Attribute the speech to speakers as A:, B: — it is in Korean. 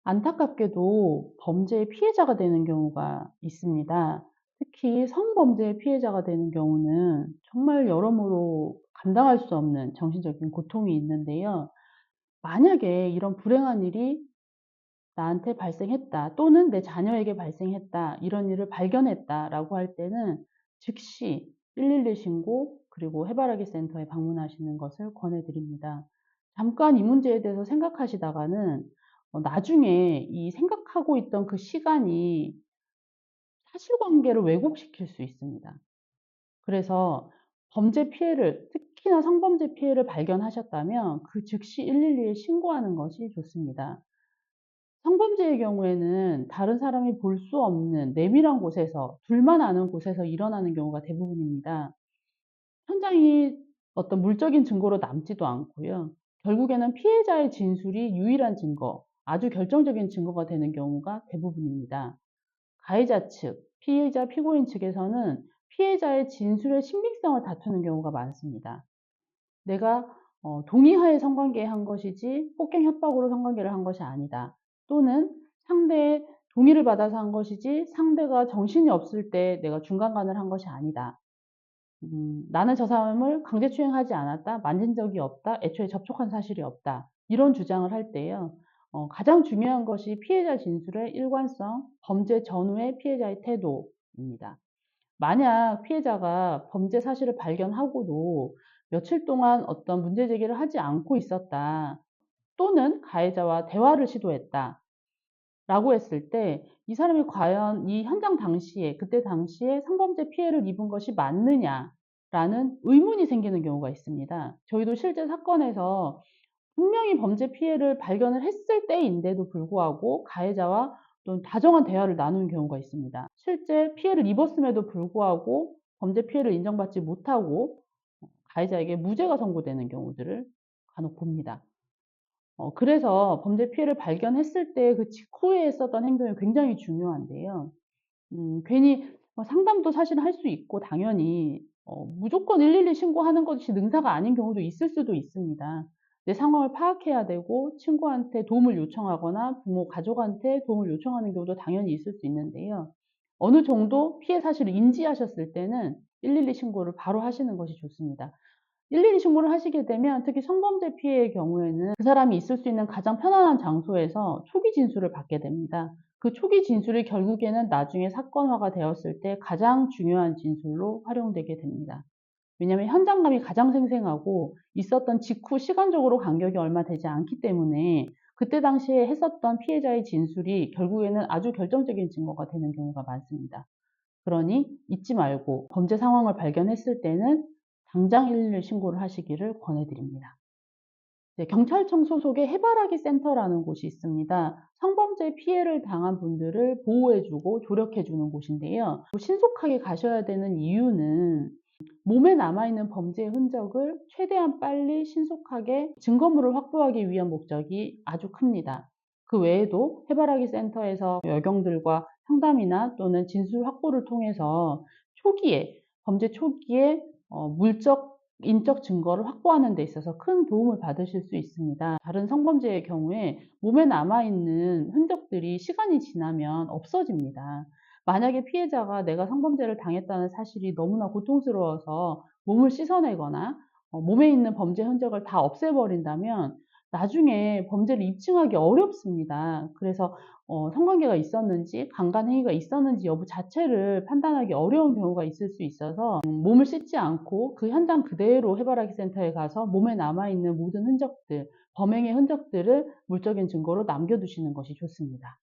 A: 안타깝게도 범죄의 피해자가 되는 경우가 있습니다. 특히 성범죄의 피해자가 되는 경우는 정말 여러모로 감당할 수 없는 정신적인 고통이 있는데요. 만약에 이런 불행한 일이 나한테 발생했다 또는 내 자녀에게 발생했다, 이런 일을 발견했다라고 할 때는 즉시 112 신고 그리고 해바라기 센터에 방문하시는 것을 권해 드립니다. 잠깐 이 문제에 대해서 생각하시다가는 나중에 이 생각하고 있던 그 시간이 사실관계를 왜곡시킬 수 있습니다. 그래서 범죄 피해를, 특히나 성범죄 피해를 발견하셨다면 그 즉시 112에 신고하는 것이 좋습니다. 성범죄의 경우에는 다른 사람이 볼 수 없는 내밀한 곳에서, 둘만 아는 곳에서 일어나는 경우가 대부분입니다. 현장이 어떤 물적인 증거로 남지도 않고요. 결국에는 피해자의 진술이 유일한 증거, 아주 결정적인 증거가 되는 경우가 대부분입니다. 가해자 측, 피해자 피고인 측에서는 피해자의 진술의 신빙성을 다투는 경우가 많습니다. 내가 동의하에 성관계에 한 것이지 폭행 협박으로 성관계를 한 것이 아니다. 또는 상대의 동의를 받아서 한 것이지 상대가 정신이 없을 때 내가 중간간을 한 것이 아니다. 나는 저 사람을 강제추행하지 않았다. 만진 적이 없다. 애초에 접촉한 사실이 없다. 이런 주장을 할 때요. 가장 중요한 것이 피해자 진술의 일관성, 범죄 전후의 피해자의 태도입니다. 만약 피해자가 범죄 사실을 발견하고도 며칠 동안 어떤 문제 제기를 하지 않고 있었다, 또는 가해자와 대화를 시도했다 라고 했을 때 이 사람이 과연 이 현장 당시에, 그때 당시에 성범죄 피해를 입은 것이 맞느냐라는 의문이 생기는 경우가 있습니다. 저희도 실제 사건에서 분명히 범죄 피해를 발견을 했을 때인데도 불구하고 가해자와 또 다정한 대화를 나누는 경우가 있습니다. 실제 피해를 입었음에도 불구하고 범죄 피해를 인정받지 못하고 가해자에게 무죄가 선고되는 경우들을 간혹 봅니다. 그래서 범죄 피해를 발견했을 때 그 직후에 했었던 행동이 굉장히 중요한데요. 괜히 상담도 사실 할 수 있고 당연히 무조건 112 신고하는 것이 능사가 아닌 경우도 있을 수도 있습니다. 내 상황을 파악해야 되고 친구한테 도움을 요청하거나 부모, 가족한테 도움을 요청하는 경우도 당연히 있을 수 있는데요. 어느 정도 피해 사실을 인지하셨을 때는 112 신고를 바로 하시는 것이 좋습니다. 112 신고를 하시게 되면 특히 성범죄 피해의 경우에는 그 사람이 있을 수 있는 가장 편안한 장소에서 초기 진술을 받게 됩니다. 그 초기 진술이 결국에는 나중에 사건화가 되었을 때 가장 중요한 진술로 활용되게 됩니다. 왜냐하면 현장감이 가장 생생하고 있었던 직후 시간적으로 간격이 얼마 되지 않기 때문에 그때 당시에 했었던 피해자의 진술이 결국에는 아주 결정적인 증거가 되는 경우가 많습니다. 그러니 잊지 말고 범죄 상황을 발견했을 때는 당장 112 신고를 하시기를 권해드립니다. 네, 경찰청 소속의 해바라기 센터라는 곳이 있습니다. 성범죄 피해를 당한 분들을 보호해주고 조력해주는 곳인데요. 신속하게 가셔야 되는 이유는 몸에 남아있는 범죄의 흔적을 최대한 빨리 신속하게 증거물을 확보하기 위한 목적이 아주 큽니다. 그 외에도 해바라기 센터에서 여경들과 상담이나 또는 진술 확보를 통해서 초기에, 범죄 초기에 물적, 인적 증거를 확보하는 데 있어서 큰 도움을 받으실 수 있습니다. 다른 성범죄의 경우에 몸에 남아있는 흔적들이 시간이 지나면 없어집니다. 만약에 피해자가 내가 성범죄를 당했다는 사실이 너무나 고통스러워서 몸을 씻어내거나 몸에 있는 범죄 흔적을 다 없애버린다면 나중에 범죄를 입증하기 어렵습니다. 그래서 성관계가 있었는지 강간행위가 있었는지 여부 자체를 판단하기 어려운 경우가 있을 수 있어서 몸을 씻지 않고 그 현장 그대로 해바라기 센터에 가서 몸에 남아있는 모든 흔적들, 범행의 흔적들을 물적인 증거로 남겨두시는 것이 좋습니다.